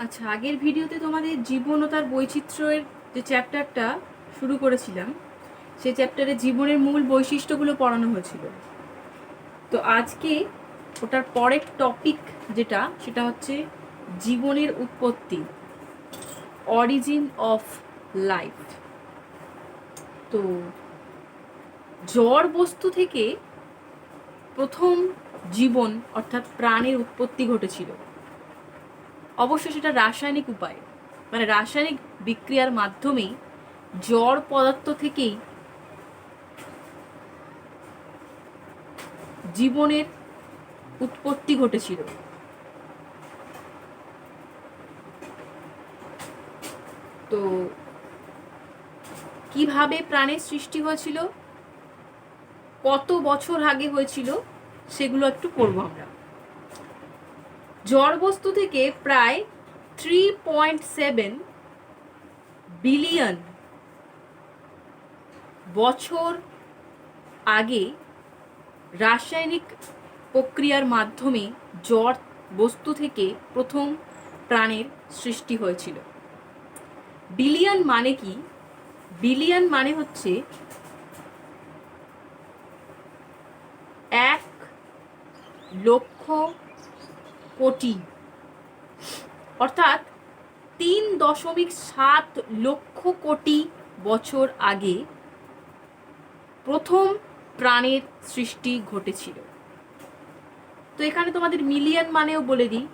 আচ্ছা, আগের ভিডিওতে তোমাদের জীবন ও তার বৈচিত্র্যের যে চ্যাপ্টারটা শুরু করেছিলাম, সেই চ্যাপ্টারে জীবনের মূল বৈশিষ্ট্যগুলো পড়ানো হয়েছিল। তো আজকে ওটার পরের টপিক সেটা হচ্ছে জীবনের উৎপত্তি, অরিজিন অফ লাইফ। তো জড় বস্তু থেকে প্রথম জীবন অর্থাৎ প্রাণের উৎপত্তি ঘটেছিল। অবশ্য সেটা রাসায়নিক উপায়, মানে রাসায়নিক বিক্রিয়ার মাধ্যমেই জড় পদার্থ থেকেই জীবনের উৎপত্তি ঘটেছিল। তো কিভাবে প্রাণের সৃষ্টি হয়েছিল, কত বছর আগে হয়েছিল, সেগুলো একটু পড়বো আমরা। জড় বস্তু থেকে প্রায় 3.7 বিলিয়ন বছর আগে রাসায়নিক প্রক্রিয়ার মাধ্যমে জড় বস্তু থেকে প্রথম প্রাণের সৃষ্টি হয়েছিল। বিলিয়ন মানে কি? বিলিয়ন মানে হচ্ছে 1,00,00,000,000,000, অর্থাৎ 3.7 লক্ষ কোটি বছর আগে প্রথম প্রাণের সৃষ্টি ঘটেছিল। তো এখানে তোমাদের মিলিয়ন মানেও বলে দিই।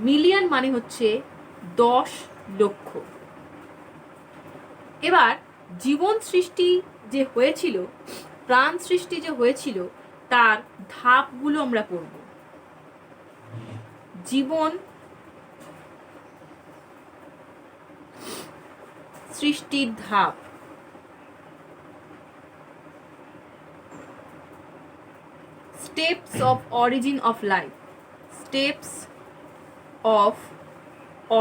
মিলিয়ন মানে হচ্ছে 10 লক্ষ। এবার জীবন সৃষ্টি যে হয়েছিল, প্রাণ সৃষ্টি যে হয়েছিল, তার ধাপগুলো আমরা পড়ব। জীবন সৃষ্টির ধাপ। Steps of origin of life. Steps of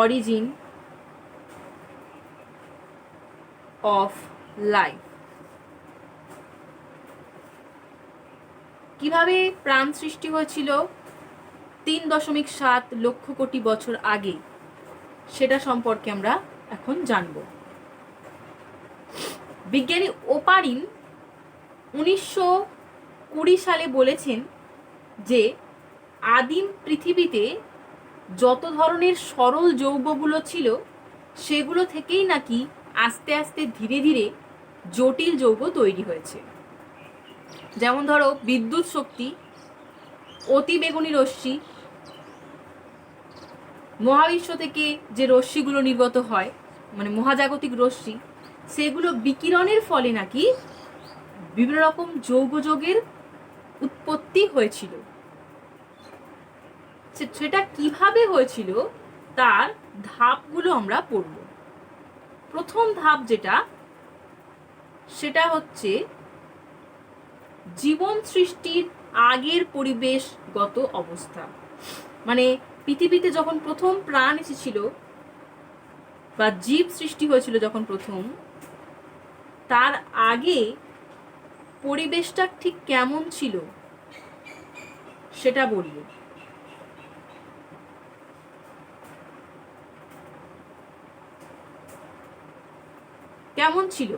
origin of life. কিভাবে প্রাণ সৃষ্টি হয়েছিল 3.7 লক্ষ কোটি বছর আগে, সেটা সম্পর্কে আমরা এখন জানব। বিজ্ঞানী ওপারিন 1920 সালে বলেছেন যে আদিম পৃথিবীতে যত ধরনের সরল যৌগগুলো ছিল, সেগুলো থেকেই নাকি আস্তে আস্তে ধীরে ধীরে জটিল যৌগ তৈরি হয়েছে। যেমন ধরো বিদ্যুৎ শক্তি, অতি বেগুনি রশ্মি, মহাবিশ্ব থেকে যে রশ্মিগুলো নির্গত হয়, মানে মহাজাগতিক রশ্মি, সেগুলো বিকিরণের ফলে নাকি বিভিন্ন রকম যৌগের উৎপত্তি হয়েছিল। সেটা কিভাবে হয়েছিল তার ধাপগুলো আমরা পড়ব। প্রথম ধাপ সেটা হচ্ছে জীবন সৃষ্টির আগের পরিবেশগত অবস্থা। মানে পৃথিবীতে যখন প্রথম প্রাণ এসেছিল বা জীব সৃষ্টি হয়েছিল যখন প্রথম, তার আগে পরিবেশটা ঠিক কেমন ছিল সেটা বলবো। কেমন ছিল?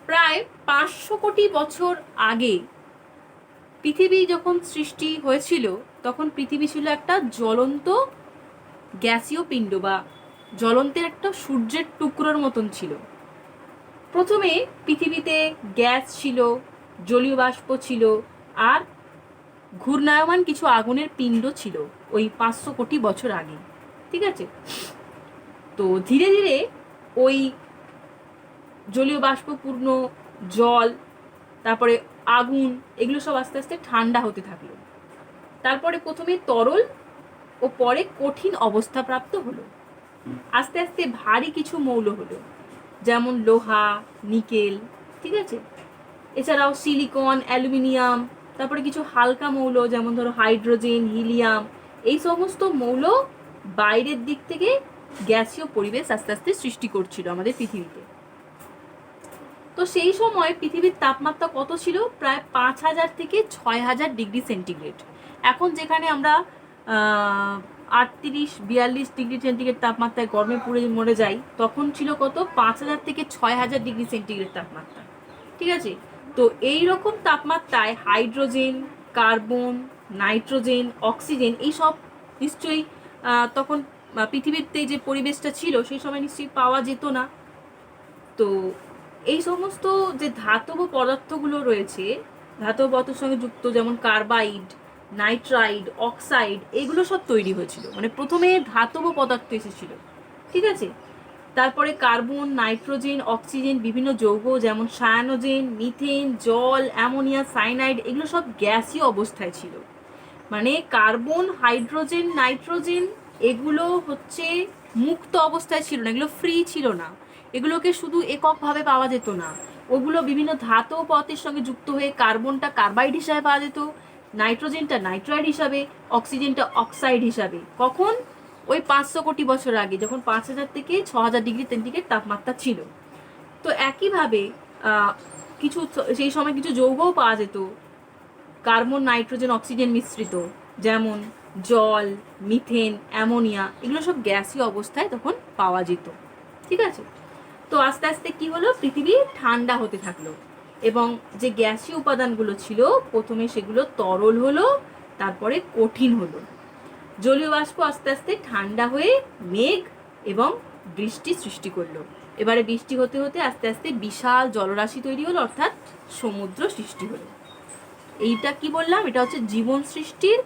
প্রায় 500 কোটি বছর আগে পৃথিবী যখন সৃষ্টি হয়েছিল, তখন পৃথিবী ছিল একটা জ্বলন্ত গ্যাসীয় পিণ্ড বা জ্বলন্তের একটা সূর্যের টুকরোর মতন ছিল। প্রথমে পৃথিবীতে গ্যাস ছিল, জলীয় বাষ্প ছিল, আর ঘূর্ণায়মান কিছু আগুনের পিণ্ড ছিল ওই 500 কোটি বছর আগে। ঠিক আছে? তো ধীরে ধীরে ওই জলীয় বাষ্পপূর্ণ জল, তারপরে আগুন, এগুলো সব আস্তে আস্তে ঠান্ডা হতে থাকলো। তারপরে প্রথমে তরল ও পরে কঠিন অবস্থা প্রাপ্ত হলো। আস্তে আস্তে ভারী কিছু মৌল হলো, যেমন লোহা, নিকেল। ঠিক আছে? এছাড়াও সিলিকন, অ্যালুমিনিয়াম, তারপরে কিছু হালকা মৌল যেমন ধরো হাইড্রোজেন, হিলিয়াম, এই সমস্ত মৌল বাইরের দিক থেকে গ্যাসীয় পরিবেশ আস্তে আস্তে সৃষ্টি করছিল আমাদের পৃথিবীতে। তো সেই সময় পৃথিবীর তাপমাত্রা কত ছিল? প্রায় 5000 থেকে 6000 ডিগ্রি সেন্টিগ্রেড। এখন যেখানে আমরা 38-42 ডিগ্রি সেন্টিগ্রেড তাপমাত্রায় গরমে পুড়ে মরে যায়, তখন ছিল কত 5000 থেকে 6000 ডিগ্রি সেন্টিগ্রেড তাপমাত্রা। ঠিক আছে, তো এই রকম তাপমাত্রায় হাইড্রোজেন, কার্বন, নাইট্রোজেন, অক্সিজেন এইসব নিশ্চয়ই তখন পৃথিবীতে যে পরিবেশটা ছিল সেই সময় নিশ্চয়ই পাওয়া যেত না। তো এই সমস্ত যে ধাতব পদার্থগুলো রয়েছে, ধাতব পদার্থের সঙ্গে যুক্ত, যেমন কার্বাইড, নাইট্রাইড, অক্সাইড, এগুলো সব তৈরি হয়েছিল। মানে প্রথমে ধাতব পদার্থ এসেছিল, ঠিক আছে, তারপরে কার্বন, নাইট্রোজেন, অক্সিজেন, বিভিন্ন যৌগ যেমন সায়ানোজেন, মিথেন, জল, অ্যামোনিয়া, সাইনাইড, এগুলো সব গ্যাসীয় অবস্থায় ছিল। মানে কার্বন, হাইড্রোজেন, নাইট্রোজেন এগুলো হচ্ছে মুক্ত অবস্থায় ছিল না, এগুলো ফ্রি ছিল না, এগুলোকে শুধু এককভাবে পাওয়া যেত না, ওগুলো বিভিন্ন ধাতব পদার্থের সঙ্গে যুক্ত হয়ে কার্বনটা কার্বাইড হিসাবে পাওয়া যেত, নাইট্রোজেনটা নাইট্রাইড হিসাবে, অক্সিজেনটা অক্সাইড হিসাবে। কখন? ওই 500 কোটি বছর আগে, যখন 5000 থেকে 6000 ডিগ্রি সেন্টিগ্রেড তাপমাত্রা ছিল। তো একইভাবে কিছু সেই সময় কিছু যৌগও পাওয়া যেত, কার্বন, নাইট্রোজেন, অক্সিজেন মিশ্রিত, যেমন জল, মিথেন, অ্যামোনিয়া, এগুলো সব গ্যাসীয় অবস্থায় তখন পাওয়া যেত। ঠিক আছে, তো আস্তে আস্তে কি হলো, পৃথিবী ঠান্ডা হতে থাকলো এবং যে গ্যাসীয় উপাদানগুলো ছিল প্রথমে সেগুলো তরল হলো, তারপরে কঠিন হলো। জলীয় বাষ্প আস্তে আস্তে ঠান্ডা হয়ে মেঘ এবং বৃষ্টি সৃষ্টি করলো। এবারে বৃষ্টি হতে হতে আস্তে আস্তে বিশাল জলরাশি তৈরি হলো, অর্থাৎ সমুদ্র সৃষ্টি হলো। এইটা কি বললাম, এটা হচ্ছে জীবন সৃষ্টির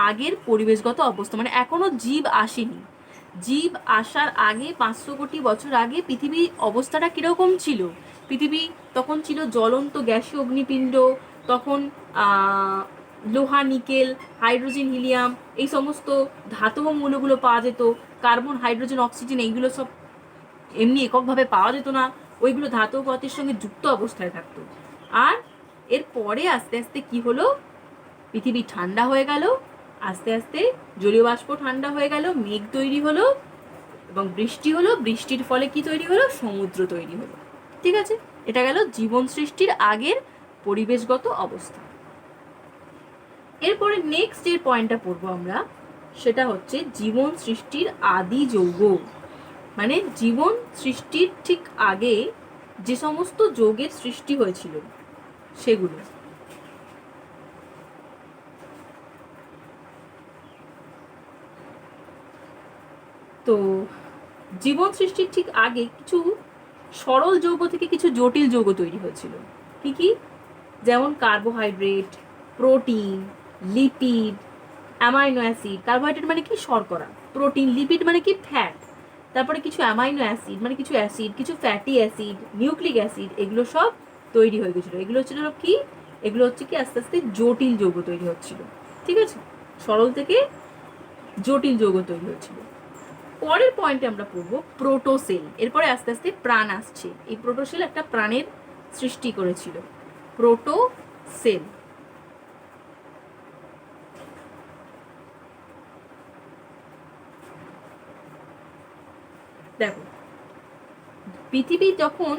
আগের পরিবেশগত অবস্থা। মানে এখনো জীব আসেনি, জীব আসার আগে 500 কোটি বছর আগে পৃথিবীর অবস্থাটা কিরকম ছিল। পৃথিবী তখন ছিল জ্বলন্ত গ্যাসীয় অগ্নিপিণ্ড, তখন লোহা, নিকেল, হাইড্রোজেন, হিলিয়াম এই সমস্ত ধাতব মৌলগুলো পাওয়া যেত। কার্বন, হাইড্রোজেন, অক্সিজেন এইগুলো সব এমনি এককভাবে পাওয়া যেত না, ওইগুলো ধাতব পদার্থের সঙ্গে যুক্ত অবস্থায় থাকতো। আর এরপরে আস্তে আস্তে কি হলো, পৃথিবী ঠান্ডা হয়ে গেল, আস্তে আস্তে জলীয় বাষ্প ঠান্ডা হয়ে গেল, মেঘ তৈরি হলো এবং বৃষ্টি হলো, বৃষ্টির ফলে কি তৈরি হলো, সমুদ্র তৈরি হলো। ঠিক আছে, এটা গেল জীবন সৃষ্টির আগের পরিবেশগত অবস্থা। এরপরে নেক্সট যে পয়েন্টটা পড়বো আমরা, সেটা হচ্ছে জীবন সৃষ্টির আদি যৌগ। মানে জীবন সৃষ্টির ঠিক আগে যে সমস্ত যৌগের সৃষ্টি হয়েছিল সেগুলো। তো জীবন সৃষ্টির ঠিক আগে কিছু সরল যৌগ থেকে কিছু জটিল যৌগ তৈরি হয়েছিল। কি কি? যেমন carbohydrate, protein, lipid, amino acid. Carbohydrate মানে কি? শর্করা। প্রোটিন, লিপিড মানে কি? ফ্যাট। তারপরে কিছু অ্যামাইনো অ্যাসিড মানে কিছু অ্যাসিড, কিছু ফ্যাটি অ্যাসিড, নিউক্লিক অ্যাসিড, এগুলো সব তৈরি হয়ে গেছিলো। এগুলো হচ্ছিল কি? এগুলো হচ্ছে কি আস্তে আস্তে জটিল যৌগ তৈরি হচ্ছিল। ঠিক আছে, সরল থেকে জটিল যৌগ তৈরি হচ্ছিল। পরের পয়েন্টে আমরা পড়বো প্রোটোসেল। এরপরে আস্তে আস্তে প্রাণ আসছে। এই প্রোটোসেল একটা প্রাণের সৃষ্টি করেছিল। প্রোটোসেল। দেখো, পৃথিবী যখন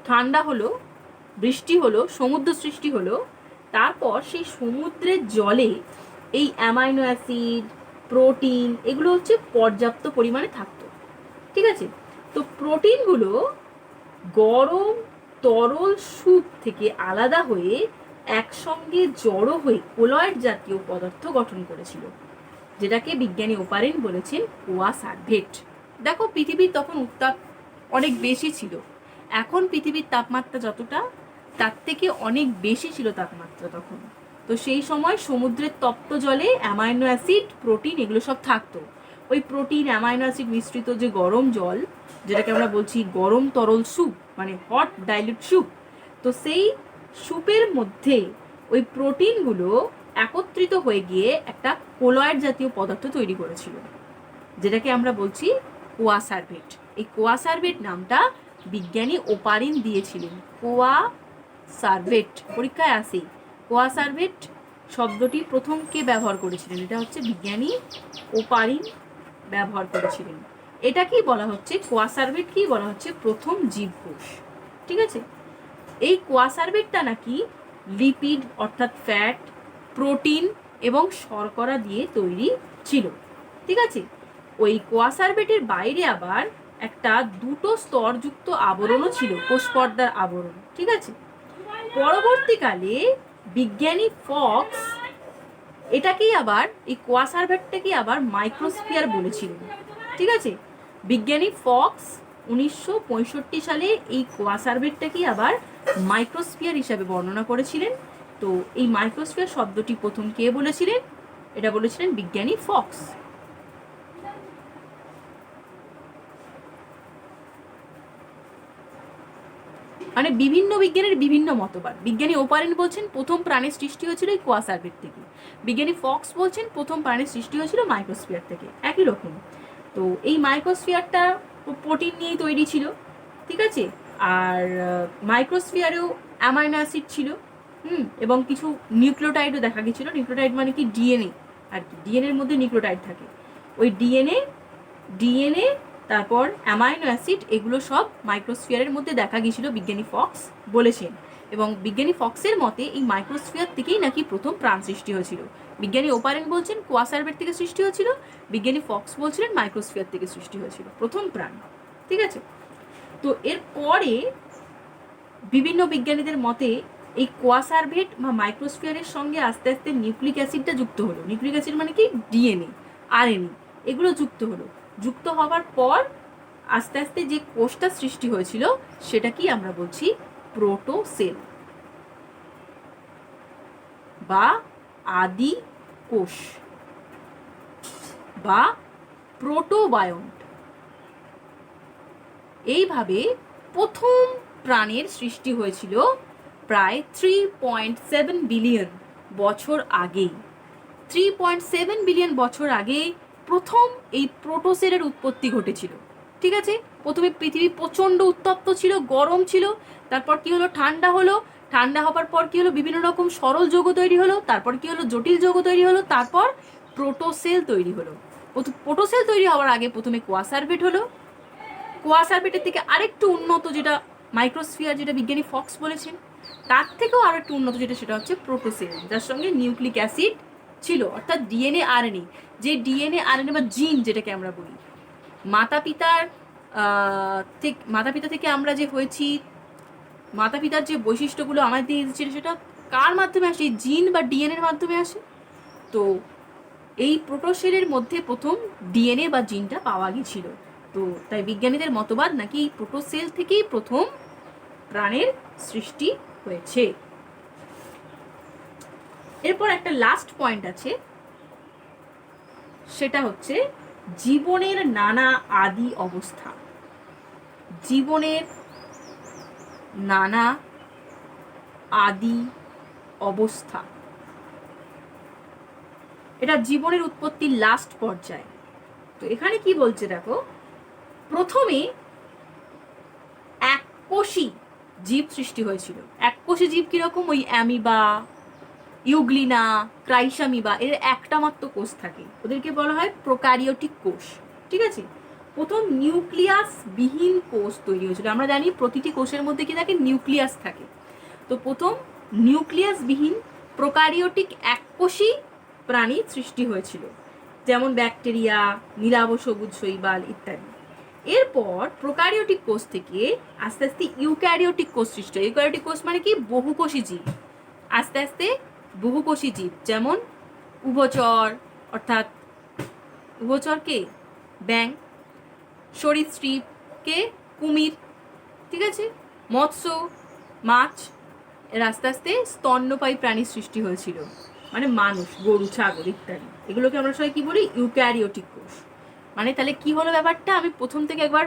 ঠান্ডা হলো, বৃষ্টি হলো, সমুদ্র সৃষ্টি হলো, তারপর সেই সমুদ্রের জলে এই অ্যামাইনো অ্যাসিড, প্রোটিন এগুলো হচ্ছে পর্যাপ্ত পরিমাণে থাকতো। ঠিক আছে, তো প্রোটিনগুলো গরম তরল স্যুপ থেকে আলাদা হয়ে একসঙ্গে জড়ো হয়ে কোলয়েড জাতীয় পদার্থ গঠন করেছিল, যেটাকে বিজ্ঞানী ওপারেন বলেছেন কোয়া সার্ভেট। দেখো, পৃথিবীর তখন উত্তাপ অনেক বেশি ছিল। এখন পৃথিবীর তাপমাত্রা যতটা, তার থেকে অনেক বেশি ছিল তাপমাত্রা তখন। তো সেই সময় সমুদ্রের তপ্ত জলে অ্যামাইনো অ্যাসিড, প্রোটিন এগুলো সব থাকতো। ওই প্রোটিন, অ্যামাইনো অ্যাসিড মিশ্রিত যে গরম জল, যেটাকে আমরা বলছি গরম তরল স্যুপ, মানে হট ডাইলুট স্যুপ, তো সেই স্যুপের মধ্যে ওই প্রোটিনগুলো একত্রিত হয়ে গিয়ে একটা কোলয়েড জাতীয় পদার্থ তৈরি করেছিল, যেটাকে আমরা বলছি কোয়া সার্ভেট। এই কোয়া সার্ভেট নামটা বিজ্ঞানী ওপারিন দিয়েছিলেন। কোয়া সার্ভেট পরীক্ষায় আসে। কোয়া সার্ভেট শব্দটি প্রথম কে ব্যবহার করেছিলেন? এটা হচ্ছে বিজ্ঞানী ওপারিন ব্যবহার করেছিলেন। এটা কি বলা হচ্ছে? কোয়া সার্ভেট কি বলা হচ্ছে? প্রথম জীবকোষ। ঠিক আছে, এই কোয়া সার্ভেটটা নাকি লিপিড অর্থাৎ ফ্যাট, প্রোটিন এবং শর্করা দিয়ে তৈরি ছিল। ঠিক আছে, ওই কোয়াসার্ভেটের বাইরে আবার একটা দুটো স্তরযুক্ত আবরণও ছিল, কোষ পর্দার আবরণ। ঠিক আছে, পরবর্তীকালে বিজ্ঞানী ফক্স এটাকেই আবার, এই কোয়াসার্ভেটটাকেই আবার মাইক্রোস্ফিয়ার বলেছিলেন। ঠিক আছে, বিজ্ঞানী ফক্স 1965 সালে এই কোয়াসার্ভেটটাকেই আবার মাইক্রোস্ফিয়ার হিসাবে বর্ণনা করেছিলেন। তো এই মাইক্রোস্ফিয়ার শব্দটি প্রথম কে বলেছিলেন? এটা বলেছিলেন বিজ্ঞানী ফক্স। মানে বিভিন্ন বিজ্ঞানের বিভিন্ন মতবাদ। বিজ্ঞানী ওপারেন বলছেন প্রথম প্রাণের সৃষ্টি হয়েছিল এই কোয়াসার্ভেট থেকে, বিজ্ঞানী ফক্স বলছেন প্রথম প্রাণের সৃষ্টি হয়েছিল মাইক্রোস্ফিয়ার থেকে, একই রকম। তো এই মাইক্রোস্ফিয়ারটা প্রোটিন নিয়েই তৈরি ছিল। ঠিক আছে, আর মাইক্রোস্ফিয়ারেও অ্যামাইনো অ্যাসিড ছিল, এবং কিছু নিউক্লিওটাইডও দেখা গেছিল। নিউক্লিওটাইড মানে কি? ডিএনএ আর কি, ডিএনএর মধ্যে নিউক্লিওটাইড থাকে। ওই ডিএনএ তারপর অ্যামাইনো অ্যাসিড, এগুলো সব মাইক্রোস্ফিয়ারের মধ্যে দেখা গিয়েছিল, বিজ্ঞানী ফক্স বলেছেন। এবং বিজ্ঞানী ফক্সের মতে এই মাইক্রোস্ফিয়ার থেকেই নাকি প্রথম প্রাণ সৃষ্টি হয়েছিল। বিজ্ঞানী ওপারেন বলছেন কোয়াসার্ভেট থেকে সৃষ্টি হয়েছিল, বিজ্ঞানী ফক্স বলছিলেন মাইক্রোস্ফিয়ার থেকে সৃষ্টি হয়েছিল প্রথম প্রাণ। ঠিক আছে, তো এরপরে বিভিন্ন বিজ্ঞানীদের মতে এই কোয়াসার্ভেট বা মাইক্রোস্ফিয়ারের সঙ্গে আস্তে আস্তে নিউক্লিক অ্যাসিডটা যুক্ত হলো। নিউক্লিক অ্যাসিড মানে কি? ডিএনএ, আরএনএ, এগুলো যুক্ত হলো। যুক্ত হওয়ার পর আস্তে আস্তে যে কোষটা সৃষ্টি হয়েছিল সেটা কি আমরা বলছি? প্রোটোসেল বা আদি কোষ বা প্রোটোবায়ন্ট। এইভাবে প্রথম প্রাণের সৃষ্টি হয়েছিল প্রায় 3.7 বিলিয়ন বছর আগেই। 3.7 বিলিয়ন বছর আগে প্রথম এই প্রোটোসেলের উৎপত্তি ঘটেছিল। ঠিক আছে, প্রথমে পৃথিবী প্রচণ্ড উত্তপ্ত ছিল, গরম ছিল, তারপর কি হলো? ঠান্ডা হলো। ঠান্ডা হবার পর কি হলো? বিভিন্ন রকম সরল যৌগ তৈরি হলো, তারপর কি হলো? জটিল যৌগ তৈরি হলো, তারপর প্রোটোসেল তৈরি হলো। প্রোটোসেল তৈরি হওয়ার আগে প্রথমে কোয়াসার্ভেট হলো। কোয়াসার্ভেটের থেকে আরেকটু উন্নত যেটা মাইক্রোস্ফিয়ার, যেটা বিজ্ঞানী ফক্স বলেছেন, তার থেকেও আরো একটু উন্নত যেটা, সেটা হচ্ছে প্রোটোসেল, যার সঙ্গে নিউক্লিক অ্যাসিড ছিল, অর্থাৎ ডিএনএ আরএনএ। যে ডিএনএ আরএনএ বা জিন যেটাকে আমরা বলি, মাতা পিতা থেকে আমরা যে হয়েছি, মাতা পিতার যে বৈশিষ্ট্যগুলো আমাদের এসেছে, সেটা কার মাধ্যমে আসে? জিন বা ডিএনএর মাধ্যমে আসে। তো এই প্রোটোসেলের মধ্যে প্রথম ডিএনএ বা জিনটা পাওয়া গেছিল। তো তাই বিজ্ঞানীদের মতবাদ নাকি এই প্রোটোসেল থেকেই প্রথম প্রাণের সৃষ্টি হয়েছে। এরপর একটা লাস্ট পয়েন্ট আছে, সেটা হচ্ছে জীবনের নানা আদি অবস্থা। জীবনের নানা আদি অবস্থা, এটা জীবনের উৎপত্তির লাস্ট পর্যায়ে। তো এখানে কি বলছে দেখো, প্রথমে এককোষী জীব সৃষ্টি হয়েছিল। এককোষী জীব কিরকম? ওই অ্যামিবা, ইউগ্লিনা, ক্রাইসামিবা, এর একটা মাত্র কোষ থাকে, ওদেরকে বলা হয় প্রোক্যারিওটিক কোষ। ঠিক আছে, প্রথম নিউক্লিয়াস বিহীন কোষ তৈরি হয়েছিল। আমরা জানি প্রতিটি কোষের মধ্যে কি থাকে? নিউক্লিয়াস থাকে। তো প্রথম নিউক্লিয়াস বিহীন প্রোক্যারিওটিক এককোষী প্রাণী সৃষ্টি হয়েছিল, যেমন ব্যাকটেরিয়া, নীলাভ সবুজ শৈবাল ইত্যাদি। এরপর প্রোক্যারিওটিক কোষ থেকে আস্তে আস্তে ইউক্যারিওটিক কোষ সৃষ্টি হয়। ইউক্যারিওটিক কোষ মানে কি? বহুকোষী জীব। আস্তে আস্তে বহুকোষী জীব, যেমন উভচর, অর্থাৎ উভচরকে ব্যাং, সরীসৃপকে কুমির, ঠিক আছে, মৎস্য, মাছ। এর আস্তে আস্তে স্তন্যপায়ী প্রাণীর সৃষ্টি হয়েছিল, মানে মানুষ, গরু, ছাগল ইত্যাদি। এগুলোকে আমরা সবাই কি বলি? ইউক্যারিওটিক কোষ। মানে তাহলে কি হলো ব্যাপারটা? আমি প্রথম থেকে একবার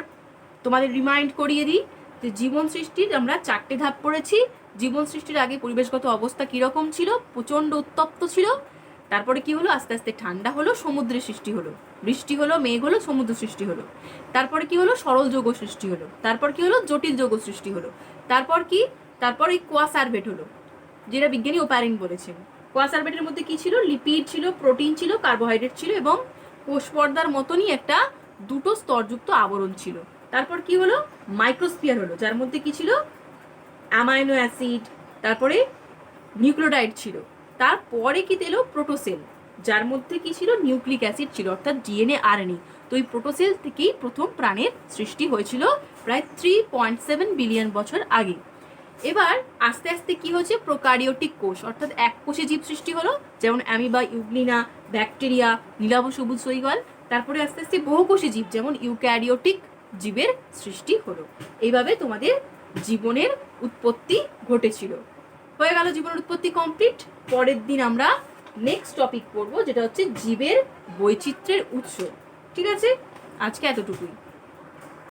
তোমাদের রিমাইন্ড করিয়ে দিই যে জীবন সৃষ্টির আমরা 4টে ধাপ পড়েছি। জীবন সৃষ্টির আগে পরিবেশগত অবস্থা কিরকম ছিল? প্রচণ্ড উত্তপ্ত ছিল। তারপরে কি হলো? আস্তে আস্তে ঠান্ডা হলো, সমুদ্রের সৃষ্টি হলো, বৃষ্টি হলো, মেঘ হলো, সমুদ্র সৃষ্টি হলো। তারপরে কি হলো? সরল যৌগ সৃষ্টি হলো। তারপর কি হলো? জটিল যৌগ সৃষ্টি হলো। তারপর কি? তারপর এই কোয়াসার্ভেট হলো, যেটা বিজ্ঞানী ওপারেন বলেছেন। কোয়াসার্ভেটের মধ্যে কি ছিল? লিপিড ছিল, প্রোটিন ছিল, কার্বোহাইড্রেট ছিল, এবং কোষ পর্দার মতনই একটা দুটো স্তরযুক্ত আবরণ ছিল। তারপর কি হলো? মাইক্রোস্ফিয়ার হলো, যার মধ্যে কি ছিল? অ্যামাইনো অ্যাসিড, তারপরে নিউক্লিওটাইড ছিল, তারপরে কি এলো প্রোটোসেল, যার মধ্যে কি ছিল নিউক্লিক অ্যাসিড ছিল অর্থাৎ ডিএনএ আরএনএ। তো এই প্রোটোসেল থেকেই প্রথম প্রাণের সৃষ্টি হয়েছিল প্রায় 3.7 বিলিয়ন বছর আগে। এবার আস্তে আস্তে কি হচ্ছে প্রোকারিওটিক কোষ অর্থাৎ এক কোষে জীব সৃষ্টি হলো, যেমন অ্যামিবা, ইউগ্লিনা, ব্যাকটেরিয়া, নীলাভ সবুজ শৈবাল। তারপরে আস্তে আস্তে বহুকোষী জীব যেমন ইউক্যারিওটিক জীবের সৃষ্টি হলো। এইভাবে তোমাদের জীবনের উৎপত্তি ঘটেছিল। হয়ে গেল জীবনের উৎপত্তি কমপ্লিট। পরের দিন আমরা নেক্সট টপিক পড়বো, যেটা হচ্ছে জীবের বৈচিত্র্যের উৎস। ঠিক আছে, আজকে এতটুকুই।